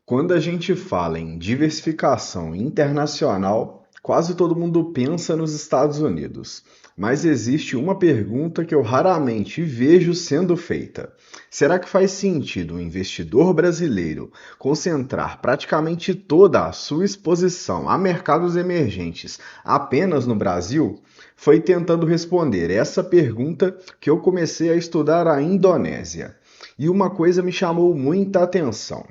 Quando a gente fala em diversificação internacional, quase todo mundo pensa nos Estados Unidos. Mas existe uma pergunta que eu raramente vejo sendo feita. Será que faz sentido um investidor brasileiro concentrar praticamente toda a sua exposição a mercados emergentes apenas no Brasil? Foi tentando responder essa pergunta que eu comecei a estudar a Indonésia. E uma coisa me chamou muita atenção.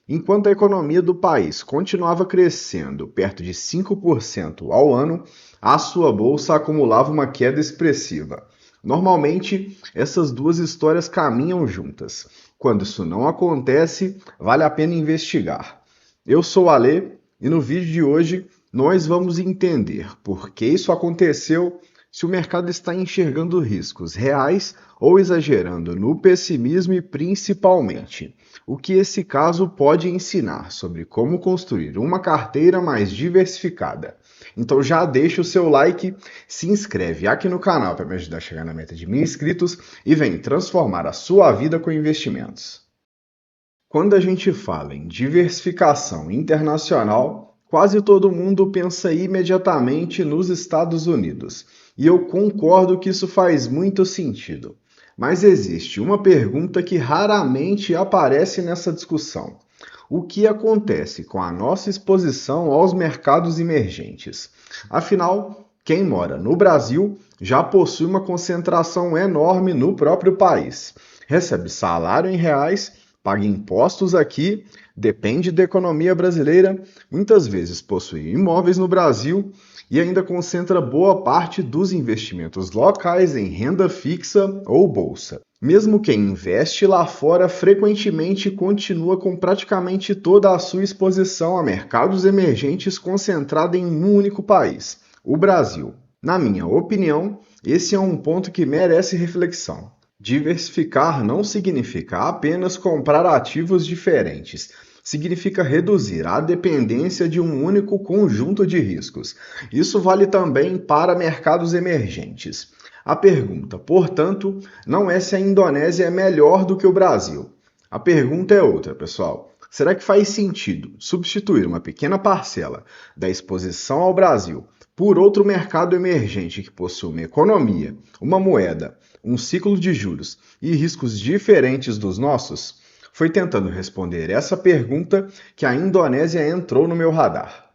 Enquanto a economia do país continuava crescendo perto de 5% ao ano, a sua bolsa acumulava uma queda expressiva. Normalmente, essas duas histórias caminham juntas. Quando isso não acontece, vale a pena investigar. Eu sou o Alê e no vídeo de hoje nós vamos entender por que isso aconteceu, se o mercado está enxergando riscos reais ou exagerando no pessimismo e principalmente o que esse caso pode ensinar sobre como construir uma carteira mais diversificada. Então já deixa o seu like, se inscreve aqui no canal para me ajudar a chegar na meta de 1.000 inscritos e vem transformar a sua vida com investimentos. Quando a gente fala em diversificação internacional, quase todo mundo pensa imediatamente nos Estados Unidos. E eu concordo que isso faz muito sentido. Mas existe uma pergunta que raramente aparece nessa discussão. O que acontece com a nossa exposição aos mercados emergentes? Afinal, quem mora no Brasil já possui uma concentração enorme no próprio país. Recebe salário em reais, paga impostos aqui, depende da economia brasileira, muitas vezes possui imóveis no Brasil e ainda concentra boa parte dos investimentos locais em renda fixa ou bolsa. Mesmo quem investe lá fora frequentemente continua com praticamente toda a sua exposição a mercados emergentes concentrada em um único país, o Brasil. Na minha opinião, esse é um ponto que merece reflexão. Diversificar não significa apenas comprar ativos diferentes. Significa reduzir a dependência de um único conjunto de riscos. Isso vale também para mercados emergentes. A pergunta, portanto, não é se a Indonésia é melhor do que o Brasil. A pergunta é outra, pessoal. Será que faz sentido substituir uma pequena parcela da exposição ao Brasil por outro mercado emergente que possui uma economia, uma moeda, um ciclo de juros e riscos diferentes dos nossos? Foi tentando responder essa pergunta que a Indonésia entrou no meu radar.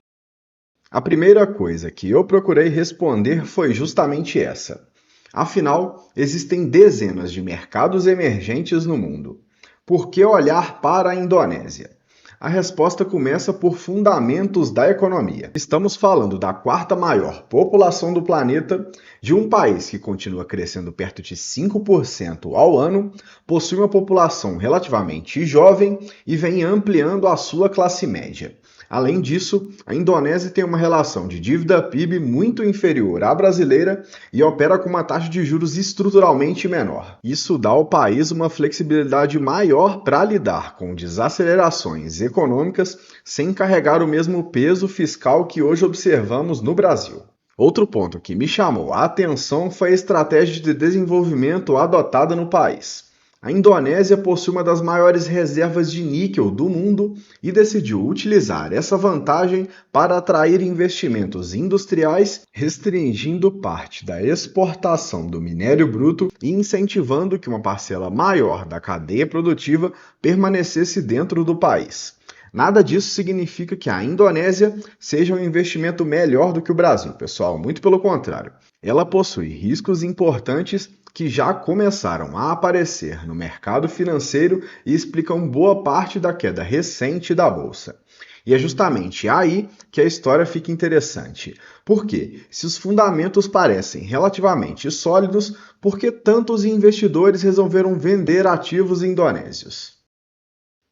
A primeira coisa que eu procurei responder foi justamente essa. Afinal, existem dezenas de mercados emergentes no mundo. Por que olhar para a Indonésia? A resposta começa por fundamentos da economia. Estamos falando da quarta maior população do planeta, de um país que continua crescendo perto de 5% ao ano, possui uma população relativamente jovem e vem ampliando a sua classe média. Além disso, a Indonésia tem uma relação de dívida PIB muito inferior à brasileira e opera com uma taxa de juros estruturalmente menor. Isso dá ao país uma flexibilidade maior para lidar com desacelerações econômicas sem carregar o mesmo peso fiscal que hoje observamos no Brasil. Outro ponto que me chamou a atenção foi a estratégia de desenvolvimento adotada no país. A Indonésia possui uma das maiores reservas de níquel do mundo e decidiu utilizar essa vantagem para atrair investimentos industriais, restringindo parte da exportação do minério bruto e incentivando que uma parcela maior da cadeia produtiva permanecesse dentro do país. Nada disso significa que a Indonésia seja um investimento melhor do que o Brasil, pessoal, muito pelo contrário. Ela possui riscos importantes que já começaram a aparecer no mercado financeiro e explicam boa parte da queda recente da bolsa. E é justamente aí que a história fica interessante. Porque, se os fundamentos parecem relativamente sólidos, por que tantos investidores resolveram vender ativos indonésios?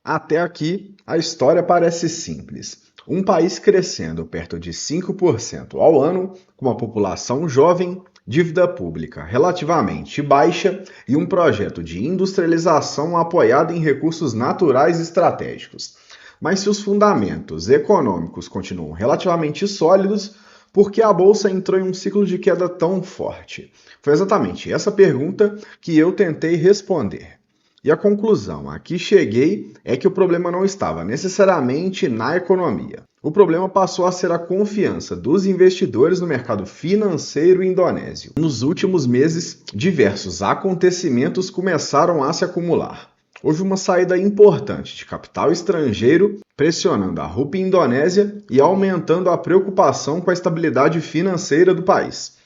Até aqui, a história parece simples. Um país crescendo perto de 5% ao ano, com uma população jovem, dívida pública relativamente baixa e um projeto de industrialização apoiado em recursos naturais estratégicos. Mas se os fundamentos econômicos continuam relativamente sólidos, por que a bolsa entrou em um ciclo de queda tão forte? Foi exatamente essa pergunta que eu tentei responder. E a conclusão a que cheguei é que o problema não estava necessariamente na economia. O problema passou a ser a confiança dos investidores no mercado financeiro indonésio. Nos últimos meses, diversos acontecimentos começaram a se acumular. Houve uma saída importante de capital estrangeiro, pressionando a rupiah indonésia e aumentando a preocupação com a estabilidade financeira do país.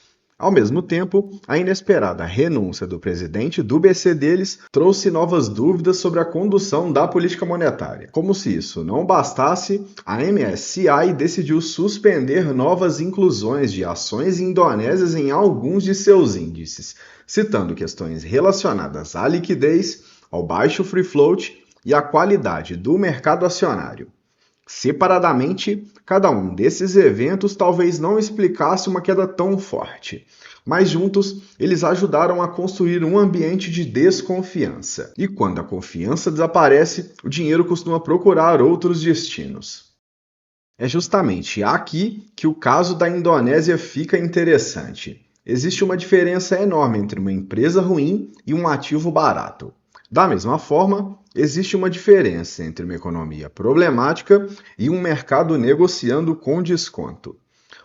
Ao mesmo tempo, a inesperada renúncia do presidente do BC deles trouxe novas dúvidas sobre a condução da política monetária. Como se isso não bastasse, a MSCI decidiu suspender novas inclusões de ações indonésias em alguns de seus índices, citando questões relacionadas à liquidez, ao baixo free float e à qualidade do mercado acionário. Separadamente, cada um desses eventos talvez não explicasse uma queda tão forte, mas juntos eles ajudaram a construir um ambiente de desconfiança. E quando a confiança desaparece, o dinheiro costuma procurar outros destinos. É justamente aqui que o caso da Indonésia fica interessante. Existe uma diferença enorme entre uma empresa ruim e um ativo barato. Da mesma forma, existe uma diferença entre uma economia problemática e um mercado negociando com desconto.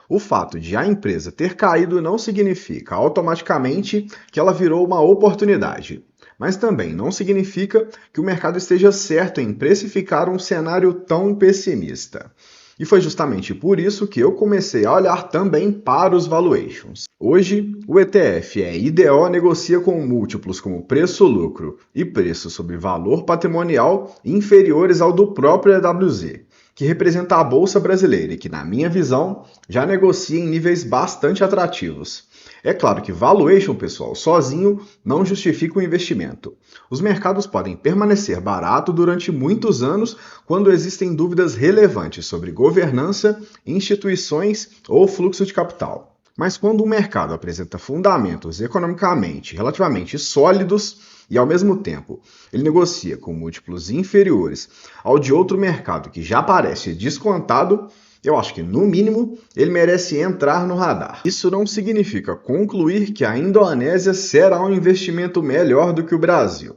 O fato de a empresa ter caído não significa automaticamente que ela virou uma oportunidade, mas também não significa que o mercado esteja certo em precificar um cenário tão pessimista. E foi justamente por isso que eu comecei a olhar também para os valuations. Hoje, o ETF IDO negocia com múltiplos como preço-lucro e preço sobre valor patrimonial inferiores ao do próprio EWZ, que representa a Bolsa Brasileira e que, na minha visão, já negocia em níveis bastante atrativos. É claro que valuation, pessoal, sozinho não justifica o investimento. Os mercados podem permanecer baratos durante muitos anos quando existem dúvidas relevantes sobre governança, instituições ou fluxo de capital. Mas quando o mercado apresenta fundamentos economicamente relativamente sólidos e, ao mesmo tempo, ele negocia com múltiplos inferiores ao de outro mercado que já parece descontado, eu acho que, no mínimo, ele merece entrar no radar. Isso não significa concluir que a Indonésia será um investimento melhor do que o Brasil.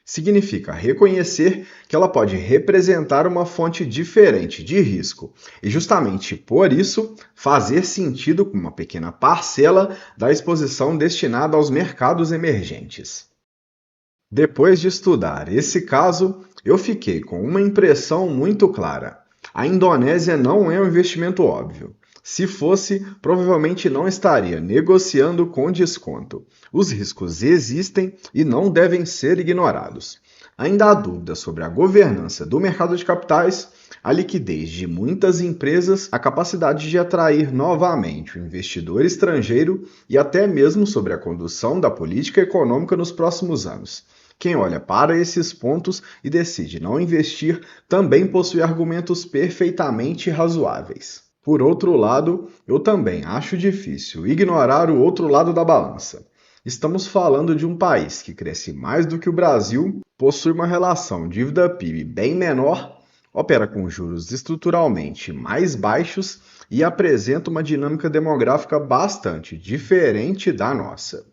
Significa reconhecer que ela pode representar uma fonte diferente de risco e, justamente por isso, fazer sentido com uma pequena parcela da exposição destinada aos mercados emergentes. Depois de estudar esse caso, eu fiquei com uma impressão muito clara. A Indonésia não é um investimento óbvio. Se fosse, provavelmente não estaria negociando com desconto. Os riscos existem e não devem ser ignorados. Ainda há dúvidas sobre a governança do mercado de capitais, a liquidez de muitas empresas, a capacidade de atrair novamente o investidor estrangeiro e até mesmo sobre a condução da política econômica nos próximos anos. Quem olha para esses pontos e decide não investir também possui argumentos perfeitamente razoáveis. Por outro lado, eu também acho difícil ignorar o outro lado da balança. Estamos falando de um país que cresce mais do que o Brasil, possui uma relação dívida-PIB bem menor, opera com juros estruturalmente mais baixos e apresenta uma dinâmica demográfica bastante diferente da nossa.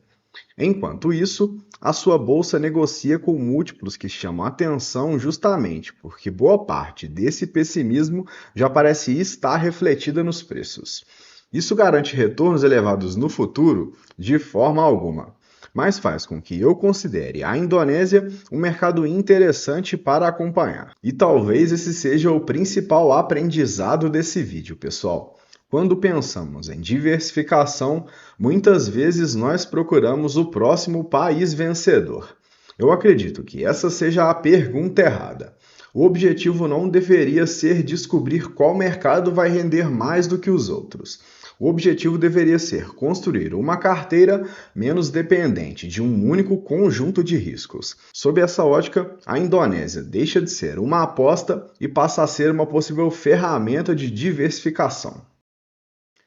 Enquanto isso, a sua bolsa negocia com múltiplos que chamam atenção justamente porque boa parte desse pessimismo já parece estar refletida nos preços. Isso garante retornos elevados no futuro? De forma alguma, mas faz com que eu considere a Indonésia um mercado interessante para acompanhar. E talvez esse seja o principal aprendizado desse vídeo, pessoal. Quando pensamos em diversificação, muitas vezes nós procuramos o próximo país vencedor. Eu acredito que essa seja a pergunta errada. O objetivo não deveria ser descobrir qual mercado vai render mais do que os outros. O objetivo deveria ser construir uma carteira menos dependente de um único conjunto de riscos. Sob essa ótica, a Indonésia deixa de ser uma aposta e passa a ser uma possível ferramenta de diversificação.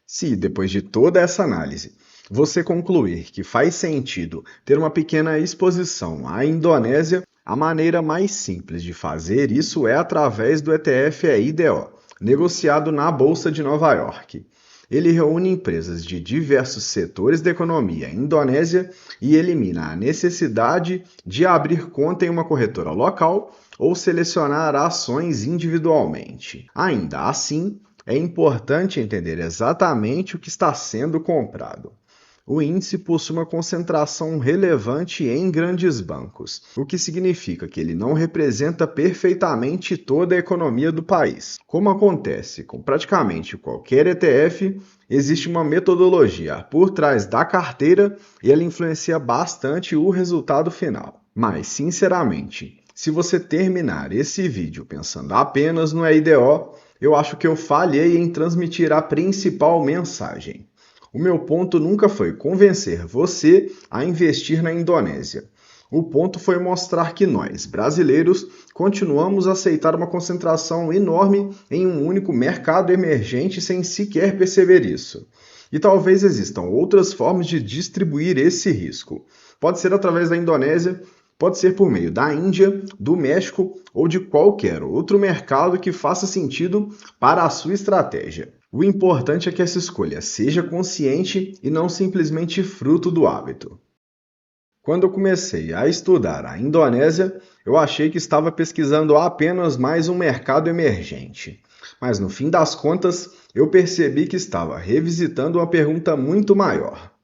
Se, depois de toda essa análise, você concluir que faz sentido ter uma pequena exposição à Indonésia, a maneira mais simples de fazer isso é através do ETF IDO, negociado na Bolsa de Nova York. Ele reúne empresas de diversos setores da economia indonésia e elimina a necessidade de abrir conta em uma corretora local ou selecionar ações individualmente. Ainda assim, é importante entender exatamente o que está sendo comprado. O índice possui uma concentração relevante em grandes bancos, o que significa que ele não representa perfeitamente toda a economia do país. Como acontece com praticamente qualquer ETF, existe uma metodologia por trás da carteira e ela influencia bastante o resultado final. Mas, sinceramente, se você terminar esse vídeo pensando apenas no IDO, eu acho que eu falhei em transmitir a principal mensagem. O meu ponto nunca foi convencer você a investir na Indonésia. O ponto foi mostrar que nós, brasileiros, continuamos a aceitar uma concentração enorme em um único mercado emergente sem sequer perceber isso. E talvez existam outras formas de distribuir esse risco. Pode ser através da Indonésia, pode ser por meio da Índia, do México ou de qualquer outro mercado que faça sentido para a sua estratégia. O importante é que essa escolha seja consciente e não simplesmente fruto do hábito. Quando eu comecei a estudar a Indonésia, eu achei que estava pesquisando apenas mais um mercado emergente. Mas no fim das contas, eu percebi que estava revisitando uma pergunta muito maior.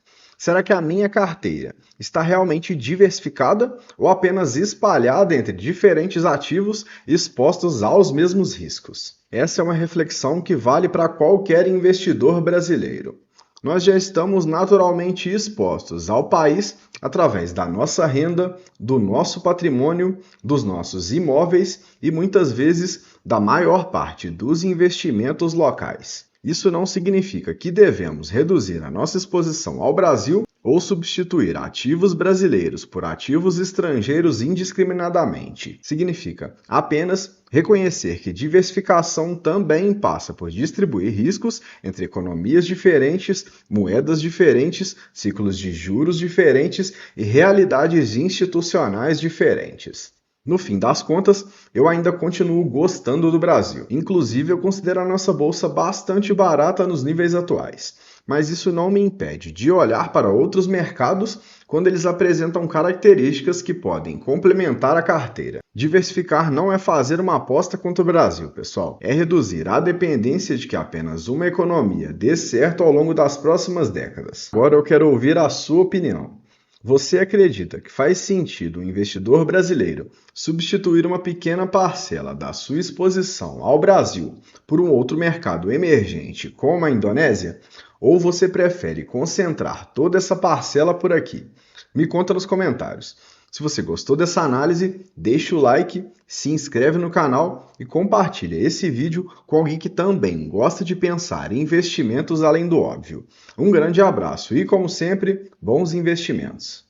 Será que a minha carteira está realmente diversificada ou apenas espalhada entre diferentes ativos expostos aos mesmos riscos? Essa é uma reflexão que vale para qualquer investidor brasileiro. Nós já estamos naturalmente expostos ao país através da nossa renda, do nosso patrimônio, dos nossos imóveis e muitas vezes da maior parte dos investimentos locais. Isso não significa que devemos reduzir a nossa exposição ao Brasil ou substituir ativos brasileiros por ativos estrangeiros indiscriminadamente. Significa apenas reconhecer que diversificação também passa por distribuir riscos entre economias diferentes, moedas diferentes, ciclos de juros diferentes e realidades institucionais diferentes. No fim das contas, eu ainda continuo gostando do Brasil. Inclusive, eu considero a nossa bolsa bastante barata nos níveis atuais. Mas isso não me impede de olhar para outros mercados quando eles apresentam características que podem complementar a carteira. Diversificar não é fazer uma aposta contra o Brasil, pessoal. É reduzir a dependência de que apenas uma economia dê certo ao longo das próximas décadas. Agora eu quero ouvir a sua opinião. Você acredita que faz sentido o investidor brasileiro substituir uma pequena parcela da sua exposição ao Brasil por um outro mercado emergente como a Indonésia? Ou você prefere concentrar toda essa parcela por aqui? Me conta nos comentários. Se você gostou dessa análise, deixa o like, se inscreve no canal e compartilha esse vídeo com alguém que também gosta de pensar em investimentos além do óbvio. Um grande abraço e, como sempre, bons investimentos!